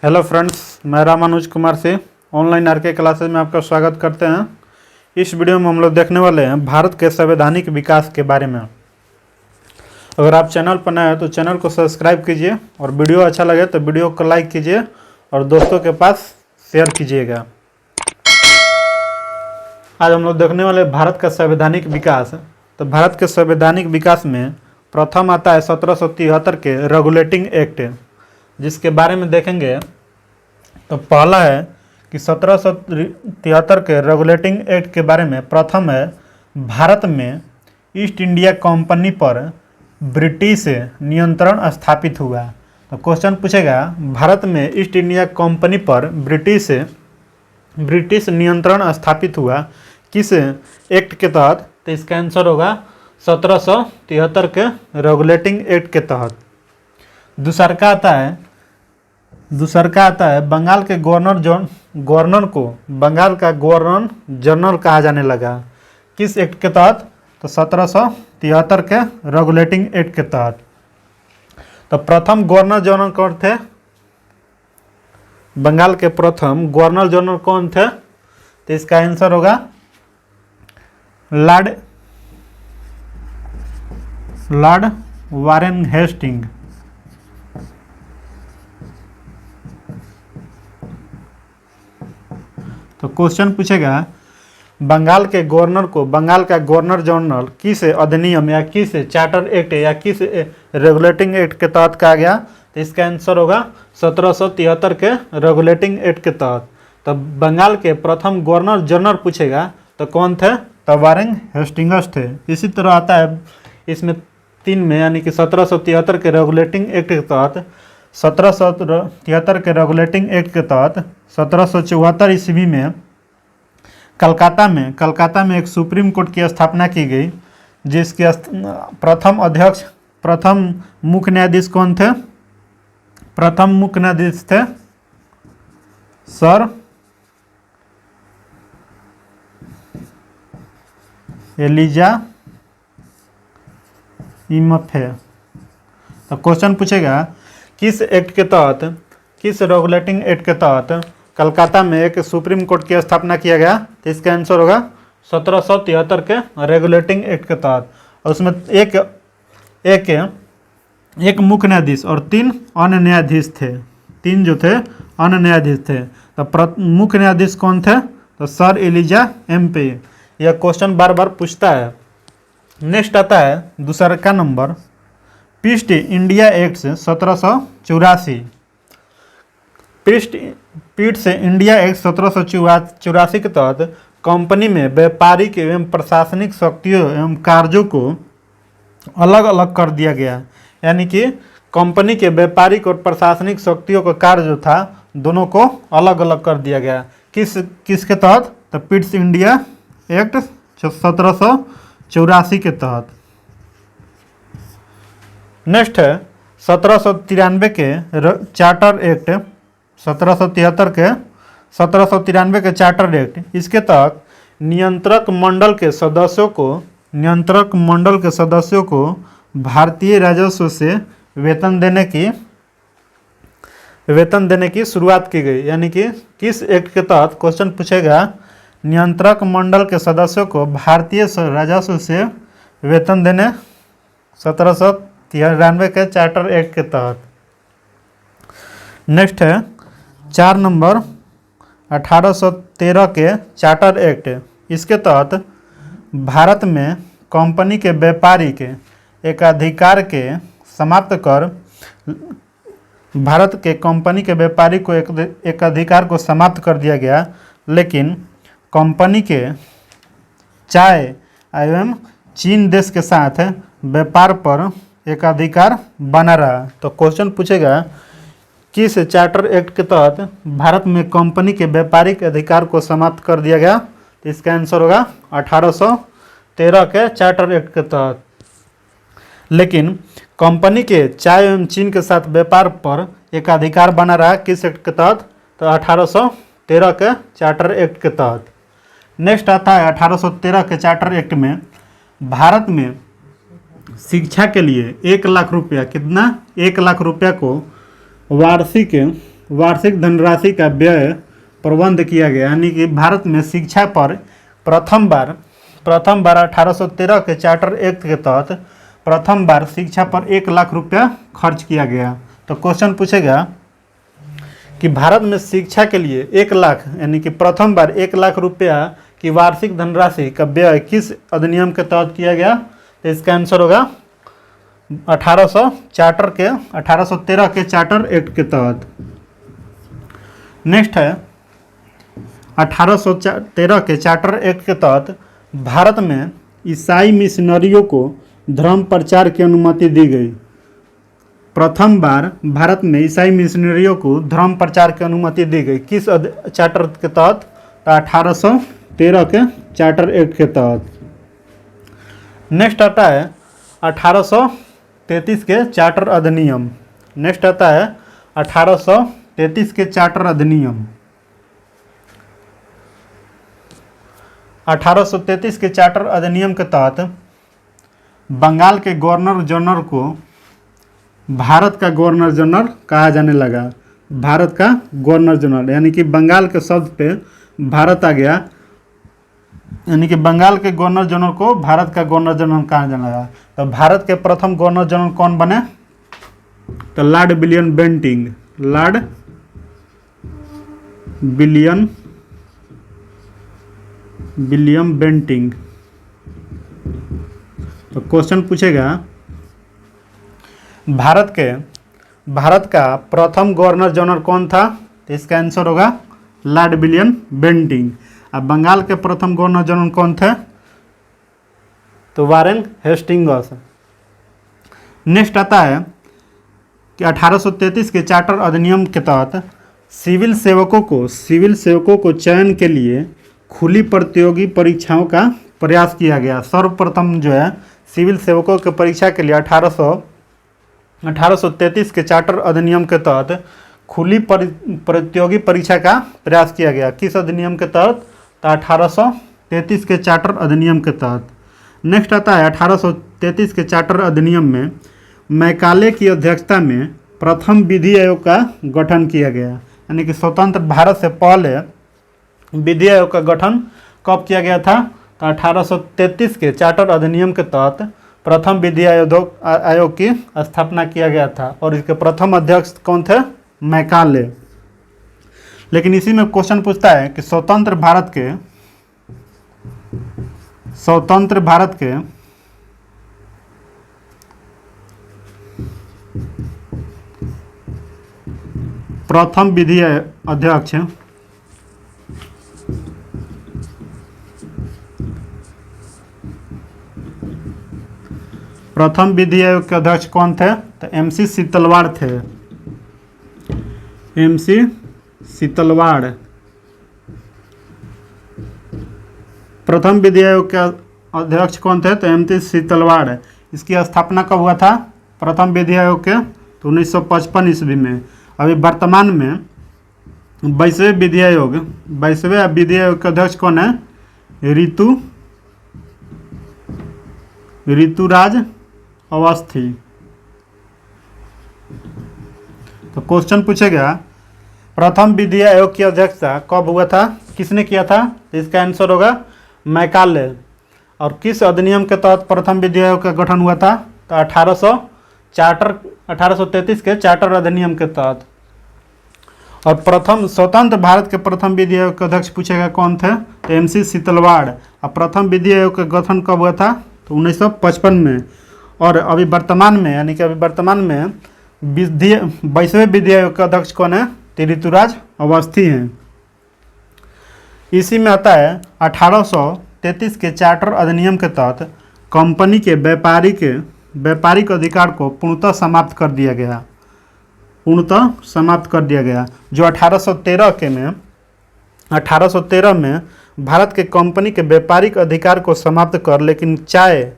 Hello friends, मैं रामानुज कुमार से online R K classes में आपका स्वागत करते हैं। इस वीडियो में हम लोग देखने वाले हैं भारत के संवैधानिक विकास के बारे में। अगर आप चैनल पर नए हैं तो चैनल को सब्सक्राइब कीजिए और वीडियो अच्छा लगे तो वीडियो को लाइक कीजिए और दोस्तों के पास शेयर कीजिएगा। आज हम लोग देखने वाले भारत का संवैधानिक विकास। तो भारत के संवैधानिक विकास में प्रथम आता है 1773 के रेगुलेटिंग एक्ट, जिसके बारे में देखेंगे। तो पहला है कि 1773 के रेगुलेटिंग एक्ट के बारे में प्रथम है, भारत में ईस्ट इंडिया कंपनी पर ब्रिटिश नियंत्रण स्थापित हुआ। तो क्वेश्चन पूछेगा, भारत में ईस्ट इंडिया कंपनी पर ब्रिटिश नियंत्रण स्थापित हुआ किस एक्ट के तहत? तो इसका आंसर होगा 1773 के रेगुलेटिंग एक्ट के तहत। दूसरा आता है बंगाल के गवर्नर को बंगाल का गवर्नर जनरल कहा जाने लगा किस एक्ट के तहत? तो 1773 के रेगुलेटिंग एक्ट के तहत। तो प्रथम गवर्नर जनरल कौन थे? बंगाल के प्रथम गवर्नर जनरल कौन थे? तो इसका आंसर होगा लॉर्ड वारेन हेस्टिंग। तो क्वेश्चन पूछेगा, बंगाल के गवर्नर को बंगाल का गवर्नर जनरल किस अधिनियम या किस चार्टर एक्ट या किस रेगुलेटिंग एक्ट के तहत कहा गया? तो इसका आंसर होगा 1773 के रेगुलेटिंग एक्ट के तहत। तो बंगाल के प्रथम गवर्नर जनरल पूछेगा तो कौन थे? तो वारेन हेस्टिंग्स थे। इसी तरह आता है इसमें 3 में, यानी कि 1773 के रेगुलेटिंग एक्ट के तहत 1773 के रेगुलेटिंग एक्ट के तहत 1774 ईस्वी में कलकत्ता में एक सुप्रीम कोर्ट की स्थापना की गई, जिसके प्रथम मुख्य न्यायाधीश कौन थे? प्रथम मुख्य न्यायाधीश थे सर एलिजा इमफे। तो क्वेश्चन पूछेगा, किस एक्ट के तहत, किस रेगुलेटिंग एक्ट के तहत कलकत्ता में एक सुप्रीम कोर्ट की स्थापना किया गया? तो इसका आंसर होगा 1773 के रेगुलेटिंग एक्ट के तहत। और उसमें एक मुख्य न्यायाधीश और 3 अन्य न्यायाधीश थे। 3 जो थे अन्य न्यायाधीश थे। तो मुख्य न्यायाधीश कौन थे? तो सर एलिजा एमपे। यह क्वेश्चन बार बार पूछता है। नेक्स्ट आता है दूसरा का number, east India act 1784। East India act 1784 के तहत कंपनी में व्यापारिक एवं प्रशासनिक शक्तियों एवं कार्यों को अलग अलग कर दिया गया। यानी कि कंपनी के व्यापारिक और प्रशासनिक शक्तियों का कार्य जो था, दोनों को अलग अलग कर दिया गया। किसके तहत? तो ईस्ट इंडिया एक्ट 1784 के तहत। नेक्स्ट है 1793 के चार्टर एक्ट, 1793 के चार्टर एक्ट। इसके तहत नियंत्रक मंडल के सदस्यों को भारतीय राजस्व से वेतन देने की शुरुआत की गई। यानी कि किस एक्ट के तहत? क्वेश्चन पूछेगा, नियंत्रक मंडल के सदस्यों को भारतीय राजस्व से वेतन देने 1793 के चार्टर एक्ट के तहत। नेक्स्ट है 4 नंबर 1813 के चार्टर एक्ट। इसके तहत भारत में कंपनी के व्यापारिक एकाधिकार के समाप्त कर भारत के कंपनी के व्यापारिक को एकाधिकार को समाप्त कर दिया गया, लेकिन कंपनी के चाय एवं चीन देश के साथ व्यापार पर एकाधिकार बना रहा। तो क्वेश्चन पूछेगा, किस चार्टर एक्ट के तहत भारत में कंपनी के व्यापारिक अधिकार को समाप्त कर दिया गया? तो इसका आंसर होगा 1813 के चार्टर एक्ट के तहत। लेकिन कंपनी के चाय एवं चीन के साथ व्यापार पर एकाधिकार बना रहा किस एक्ट के तहत? तो 1813 के चार्टर एक्ट के तहत। नेक्स्ट आता है 1813 के चार्टर एक्ट में भारत में शिक्षा के लिए 1 लाख रुपया, कितना? 1 लाख रुपया को वार्षिक वार्षिक धनराशि का व्यय प्रबंध किया गया, यानी कि भारत में शिक्षा पर प्रथम बार 1813 के चार्टर एक्ट के तहत प्रथम बार शिक्षा पर 1 लाख रुपया खर्च किया गया। तो क्वेश्चन पूछेगा कि भारत में शिक्षा के लिए 1 लाख यानी कि प्रथम बार 1 लाख रुपया की वार्षिक धनराशि का व्यय किस अधिनियम के तहत किया गया? तो इसका आंसर होगा 1813 के चार्टर एक्ट के तहत। नेक्स्ट है 1813 के चार्टर एक्ट के तहत भारत में ईसाई मिशनरियों को धर्म प्रचार की अनुमति दी गई। प्रथम बार भारत में ईसाई मिशनरियों को धर्म प्रचार की अनुमति दी गई किस चार्टर के तहत? 1813 के चार्टर एक्ट के तहत। नेक्स्ट आता है 1833 के चार्टर अधिनियम। नेक्स्ट आता है 1833 के चार्टर अधिनियम। 1833 के चार्टर अधिनियम के तहत बंगाल के गवर्नर जनरल को भारत का गवर्नर जनरल कहा जाने लगा। भारत का गवर्नर जनरल यानी कि बंगाल के शब्द पे भारत आ गया, यानी कि बंगाल के गवर्नर जनरल को भारत का गवर्नर जनरल कहा जाने लगा। तो भारत के प्रथम गवर्नर जनरल कौन बने? तो Lord William Bentinck. Lord William Bentinck. तो क्वेश्चन पूछेगा भारत का प्रथम गवर्नर जनरल कौन था? तो इसका आंसर होगा लॉर्ड विलियम बेंटिंग। अब बंगाल के प्रथम गवर्नर जनरल कौन थे? तो वारेन हेस्टिंग्स। नेक्स्ट आता है कि 1833 के चार्टर अधिनियम के तहत सिविल सेवकों को चयन के लिए खुली प्रतियोगी परीक्षाओं का प्रयास किया गया। सर्वप्रथम जो है सिविल सेवकों की परीक्षा के लिए 1833 के चार्टर अधिनियम के तहत खुली प्रतियोगी परीक्षा का प्रयास किया गया। किस अधिनियम के तहत? तो 1833 के चार्टर अधिनियम के तहत। नेक्स्ट आता है 1833 के चार्टर अधिनियम में मैकाले की अध्यक्षता में प्रथम विधि आयोग का गठन किया गया, यानी कि स्वतंत्र भारत से पहले विधि आयोग का गठन कब किया गया था? तो 1833 के चार्टर अधिनियम के तहत प्रथम विधि आयोग की स्थापना किया गया था और इसके प्रथम अध्यक्ष कौन थे? मैकाले। लेकिन इसी में क्वेश्चन पूछता है कि स्वतंत्र भारत के प्रथम विधि अध्यक्ष प्रथम विधि आयोग के अध्यक्ष कौन थे? तो MC सीतलवाड़ थे। MC सीतलवाड़ प्रथम विधि आयोग के अध्यक्ष कौन थे? तो MC सीतलवाड़। इसकी स्थापना कब हुआ था प्रथम विधि आयोग के? तो 1955 ईस्वी में। अभी वर्तमान में 22वें विधि आयोग के अध्यक्ष कौन है? ऋतुराज अवस्थी। तो क्वेश्चन पूछेगा प्रथम विधि आयोग की अध्यक्षता कब हुआ था? किसने किया था? तो इसका आंसर होगा मैकाले। और किस अधिनियम के तहत प्रथम विधि आयोग का गठन हुआ था? तो 1833 के चार्टर अधिनियम के तहत। और प्रथम स्वतंत्र भारत के प्रथम विधि आयोग के अध्यक्ष पूछेगा कौन थे? तो MC सीतलवाड़। और प्रथम विधि आयोग का गठन कब हुआ था? तो 1955 में। और अभी वर्तमान में 22वें विधि आयोग के अध्यक्ष कौन है? तो ऋतुराज अवस्थी हैं। इसी में आता है 1833 के चार्टर अधिनियम के तहत कंपनी के व्यापारिक अधिकार को पूर्णतः समाप्त कर दिया गया जो 1813 में भारत के कंपनी के व्यापारिक अधिकार को समाप्त कर, लेकिन चाय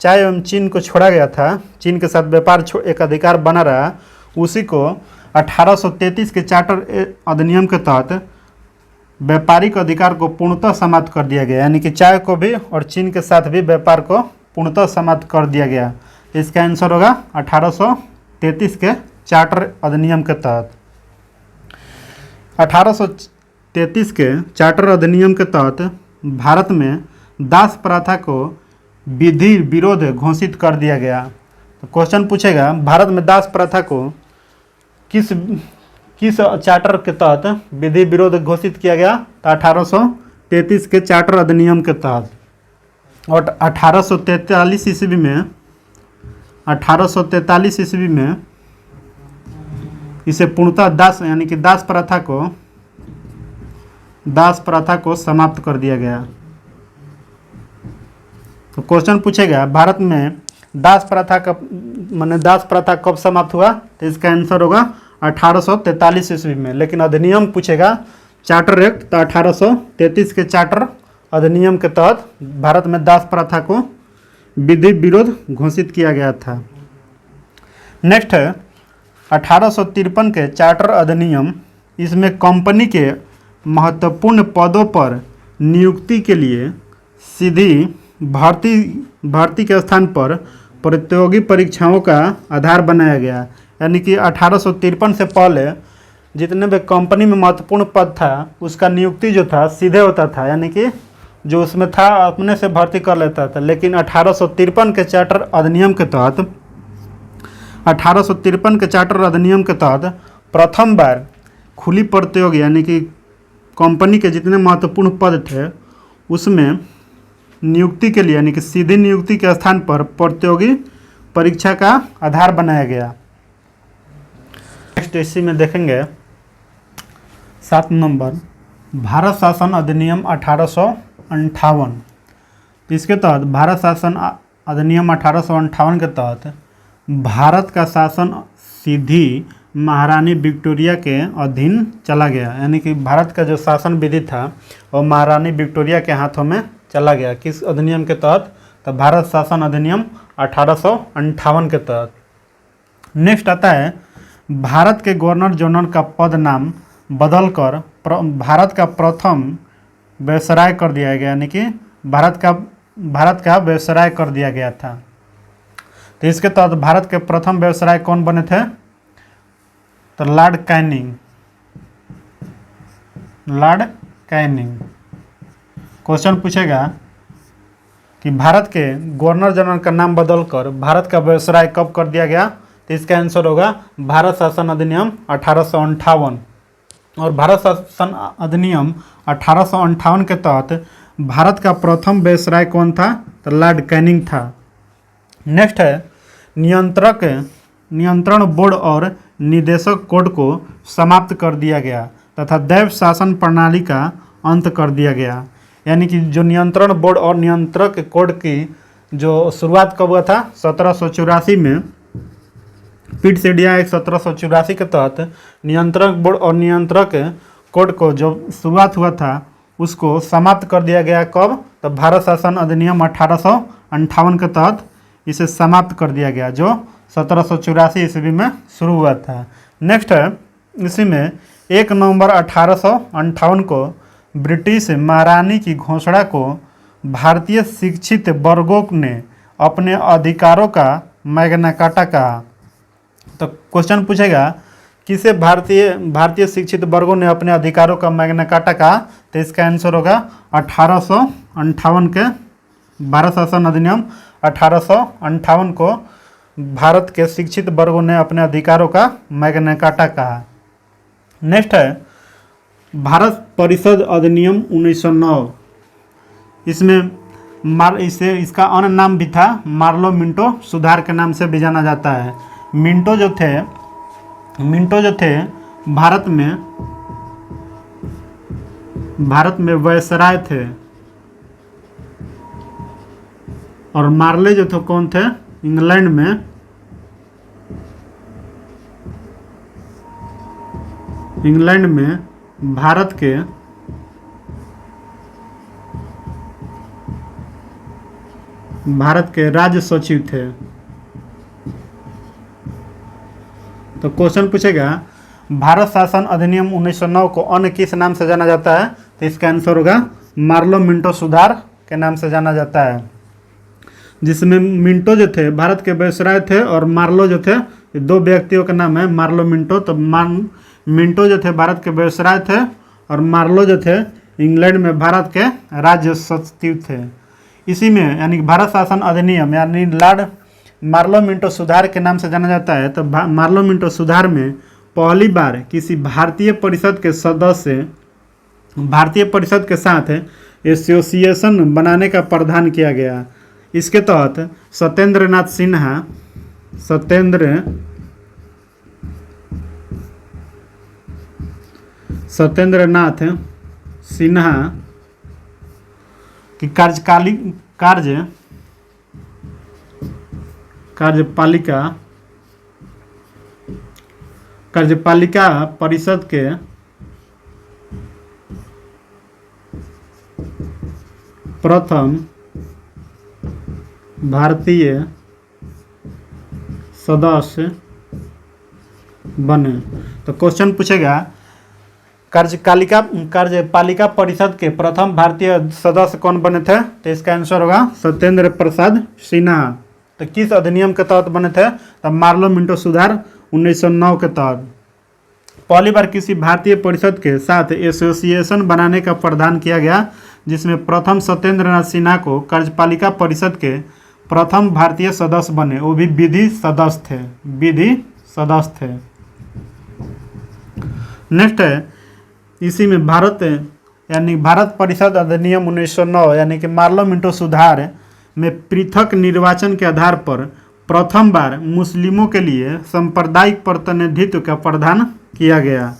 एवं चीन को छोड़ा गया था। चीन के साथ व्यापार एक अधिकार बना रहा, उसी को 1833 के चार्टर अधिनियम के तहत व्यापारिक अधिकार को पूर्णतः समाप्त कर दिया गया, यानी कि चाय को भी और चीन के साथ भी व्यापार को पूर्णतः समाप्त कर दिया गया। इसका आंसर होगा 1833 के चार्टर अधिनियम के तहत। 1833 के चार्टर अधिनियम के तहत भारत में दास प्रथा को विधि विरोध घोषित कर दिया गया। तो क्वेश्चन पूछेगा भारत में दास प्रथा को किस किस चार्टर के तहत विधि विरोध घोषित किया गया? तो 1833 के चार्टर अधिनियम के तहत। और 1843 ईस्वी में इसे पूर्णतः दास यानी कि दास प्रथा को समाप्त कर दिया गया। तो क्वेश्चन पूछेगा भारत में दास प्रथा कब समाप्त हुआ? तो इसका आंसर होगा 1843 ईस्वी में। लेकिन अधिनियम पूछेगा चार्टर एक्ट, तो 1833 के चार्टर अधिनियम के तहत भारत में दास प्रथा को विधि विरोध घोषित किया गया था। नेक्स्ट है 1853 के चार्टर अधिनियम। इसमें कंपनी के महत्वपूर्ण पदों पर नियुक्ति के लिए सीधी भर्ती के स्थान पर प्रतियोगी परीक्षाओं का आधार बनाया गया। यानी कि 1853 से पहले जितने भी कंपनी में महत्वपूर्ण पद था उसका नियुक्ति जो था सीधे होता था, यानी कि जो उसमें था अपने से भर्ती कर लेता था। लेकिन 1853 के चार्टर अधिनियम के तहत प्रथम बार खुली प्रतियोगी यानी कि कंपनी के जितने महत्वपूर्ण पद थे उसमें नियुक्ति के लिए यानी कि सीधी नियुक्ति के स्थान पर प्रतियोगी परीक्षा का आधार बनाया गया। नेक्स्ट इसी में देखेंगे 7 नंबर भारत शासन अधिनियम 1858। इसके तहत भारत शासन अधिनियम 1858 के तहत भारत का शासन सीधी महारानी विक्टोरिया के अधीन चला गया। यानी कि भारत का जो शासन विधि था वो महारानी विक्टोरिया के हाथों में चला गया। किस अधिनियम के तहत? तो भारत शासन अधिनियम 1858 के तहत। नेक्स्ट आता है भारत के गवर्नर जनरल का पद नाम बदलकर भारत का प्रथम वायसराय कर दिया गया। यानी कि भारत का वायसराय कर दिया गया था। तो इसके तहत भारत के प्रथम वायसराय कौन बने थे? तो लॉर्ड कैनिंग। क्वेश्चन पूछेगा कि भारत के गवर्नर जनरल का नाम बदलकर भारत का वायसराय कब कर दिया गया? तो इसका आंसर होगा भारत शासन अधिनियम 1858। और भारत शासन अधिनियम 1858 के तहत भारत का प्रथम वायसराय कौन था? तो लॉर्ड कैनिंग था। नेक्स्ट है नियंत्रण बोर्ड और निदेशक कोड को समाप्त कर दिया गया तथा दैव शासन प्रणाली का अंत कर दिया गया। यानी कि जो नियंत्रण बोर्ड और नियंत्रक कोड की जो शुरुआत कब हुआ था? 1784 में पीट सीडिया एक्ट 1784 के तहत नियंत्रक बोर्ड और नियंत्रक कोड को जो शुरुआत हुआ था उसको समाप्त कर दिया गया। कब? तो भारत शासन अधिनियम 1858 के तहत इसे समाप्त कर दिया गया जो 1784 ईस्वी में शुरू हुआ था। नेक्स्ट है इसी में 1 नवंबर 1858 को ब्रिटिश महारानी की घोषणा को भारतीय शिक्षित वर्गों ने अपने अधिकारों का मैग्ना कार्टा कहा। तो क्वेश्चन पूछेगा किसे भारतीय शिक्षित वर्गों ने अपने अधिकारों का मैग्ना कार्टा कहा? तो इसका आंसर होगा 1858 के भारत शासन अधिनियम 1858 को भारत के शिक्षित वर्गों ने अपने अधिकारों का मैग्ना कार्टा कहा। नेक्स्ट है भारत परिषद अधिनियम 1909। इसमें इसका अन्य नाम भी था मार्लो मिंटो सुधार के नाम से भी जाना जाता है। मिंटो जो थे भारत में वायसराय थे और मार्ले जो थे कौन थे? इंग्लैंड में भारत के राज्य सचिव थे। तो क्वेश्चन पूछेगा भारत शासन अधिनियम 1909 को अन्य किस नाम से जाना जाता है? तो इसका आंसर होगा मार्लो मिंटो सुधार के नाम से जाना जाता है, जिसमें मिंटो जो थे भारत के वायसराय थे और मार्लो जो थे, दो व्यक्तियों का नाम है मार्लो मिंटो। तो मिंटो जो थे भारत के वायसराय थे और मार्लो जो थे इंग्लैंड में भारत के राज्य सचिव थे। इसी में यानी कि भारत शासन अधिनियम यानी लॉर्ड मार्लो मिंटो सुधार के नाम से जाना जाता है। तो मार्लो मिंटो सुधार में पहली बार किसी भारतीय परिषद के साथ एसोसिएशन बनाने का प्रावधान किया गया। इसके तहत सत्येंद्रनाथ सिन्हा की कार्यपालिका परिषद के प्रथम भारतीय सदस्य बने। तो क्वेश्चन पूछेगा कार्यपालिका परिषद के प्रथम भारतीय सदस्य कौन बने थे? तो इसका आंसर होगा सत्येंद्र प्रसाद सिन्हा। तो किस अधिनियम के तहत बने थे? तो मार्लो मिंटो सुधार 1909 के तहत। पहली बार किसी भारतीय परिषद के साथ एसोसिएशन बनाने का प्रावधान किया गया, जिसमें प्रथम सत्येंद्रनाथ सिन्हा को कार्यपालिका परिषद के प्रथम भारतीय सदस्य बने, वो भी विधि सदस्य थे। नेक्स्ट है इसी में भारत परिषद अधिनियम 1909 यानी कि मार्लो मिंटो सुधार में पृथक निर्वाचन के आधार पर प्रथम बार मुस्लिमों के लिए सांप्रदायिक प्रतिनिधित्व का प्रावधान किया गया।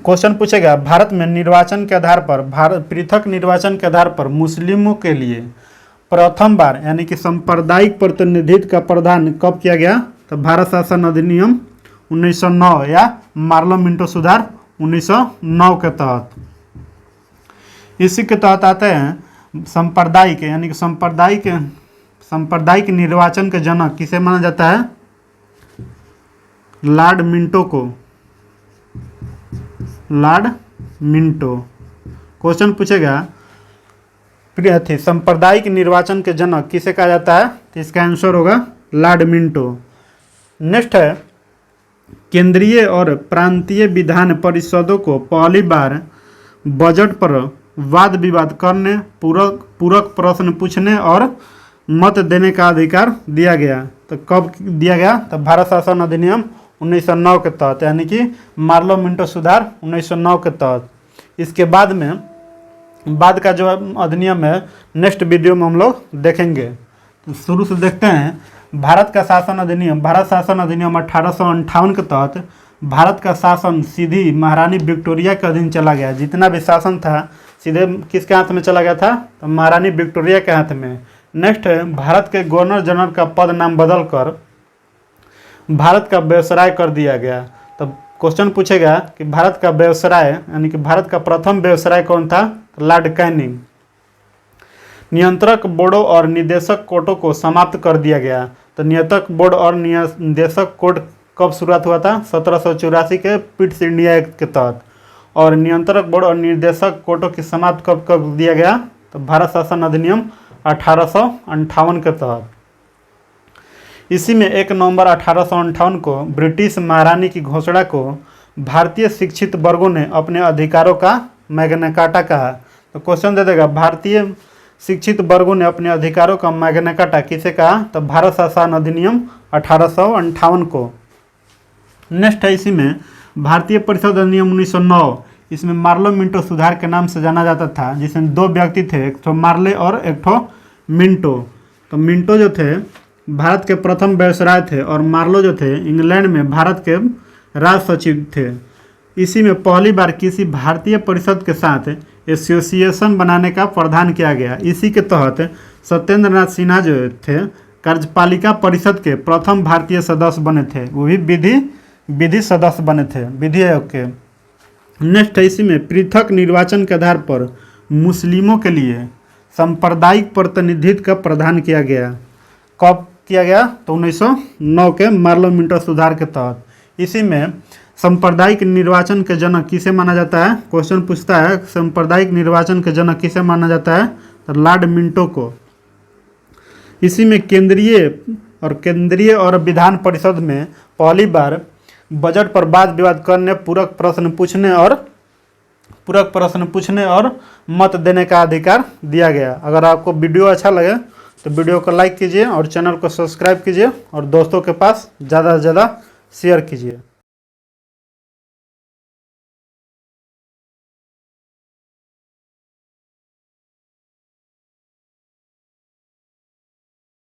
क्वेश्चन पूछेगा भारत में निर्वाचन के आधार पर पृथक निर्वाचन के आधार पर मुस्लिमों के लिए प्रथम बार यानी कि सांप्रदायिक प्रतिनिधित्व का प्रावधान कब किया गया? तो भारत शासन अधिनियम 1909 या मार्लो मिंटो सुधार 1909 के तहत। इसी के तहत आते हैं सांप्रदायिक यानी कि सांप्रदायिक निर्वाचन के जनक किसे माना जाता है? Lord Minto. क्वेश्चन पूछेगा सांप्रदायिक निर्वाचन के जनक किसे कहा जाता है? तो इसका आंसर होगा लॉर्ड मिंटो। नेक्स्ट है केंद्रीय और प्रांतीय विधान परिषदों को पहली बार बजट पर वाद विवाद करने, पूरक प्रश्न पूछने और मत देने का अधिकार दिया गया। तो कब दिया गया? तो भारत शासन अधिनियम 1909 के तहत यानी कि मार्लो मिंटो सुधार 1909 के तहत। इसके बाद का जो अधिनियम है नेक्स्ट वीडियो में हम लोग देखेंगे। तो शुरू से देखते हैं भारत शासन अधिनियम 1858 के तहत भारत का शासन सीधी महारानी विक्टोरिया के अधीन चला गया। जितना भी शासन था सीधे किसके हाथ में चला गया था? तो महारानी विक्टोरिया के हाथ में। नेक्स्ट भारत के गवर्नर जनरल का पद नाम बदलकर भारत का वायसराय कर दिया गया। तो क्वेश्चन पूछेगा कि भारत का वायसराय यानी कि भारत का प्रथम वायसराय कौन था? Lord Canning. नियंत्रक बोर्डों और निदेशक कोर्टों को समाप्त कर दिया गया। तो नियंत्रक बोर्ड और निदेशक कोर्ट कब शुरुआत हुआ था? 1784 के पिट्स इंडिया एक्ट के तहत। और नियंत्रक बोर्ड और निर्देशक कोर्टों की समाप्त कब दिया गया? तो भारत शासन अधिनियम 1858 के तहत। इसी में 1 नवंबर 1858 को ब्रिटिश महारानी की घोषणा को भारतीय शिक्षित वर्गों ने अपने अधिकारों का मैग्ना कार्टा कहा। तो क्वेश्चन दे देगा भारतीय शिक्षित वर्गों ने अपने अधिकारों का मैग्ना कार्टा किसे कहा? तो भारत शासन अधिनियम 1858 को। नेक्स्ट है इसी में भारतीय परिषद अधिनियम 1909। इसमें मार्लो मिंटो सुधार के नाम से जाना जाता था, जिसमें 2 व्यक्ति थे, एक तो मार्ले और एक तो मिंटो। तो मिंटो जो थे भारत के प्रथम वायसराय थे और मार्लो जो थे इंग्लैंड में भारत के राज सचिव थे। इसी में पहली बार किसी भारतीय परिषद के साथ एसोसिएशन बनाने का प्रावधान किया गया। इसी के तहत सत्येंद्रनाथ सिन्हा जो थे कार्यपालिका परिषद के प्रथम भारतीय सदस्य बने थे, वो भी विधि सदस्य बने थे, विधि आयोग के। नेक्स्ट है इसी में पृथक निर्वाचन के आधार पर मुस्लिमों के लिए सांप्रदायिक प्रतिनिधित्व का प्रावधान किया गया। कब किया गया? तो 1909 के मार्लो मिंटो सुधार के तहत। इसी में सांप्रदायिक निर्वाचन के जनक किसे माना जाता है? क्वेश्चन पूछता है सांप्रदायिक निर्वाचन के जनक किसे माना जाता है? तो लॉर्ड मिंटो को। इसी में केंद्रीय और विधान परिषद में पहली बार बजट पर वाद विवाद करने, पूरक प्रश्न पूछने और मत देने का अधिकार दिया गया। अगर आपको वीडियो अच्छा लगे तो वीडियो को लाइक कीजिए और चैनल को सब्सक्राइब कीजिए और दोस्तों के पास ज़्यादा से ज़्यादा शेयर कीजिए।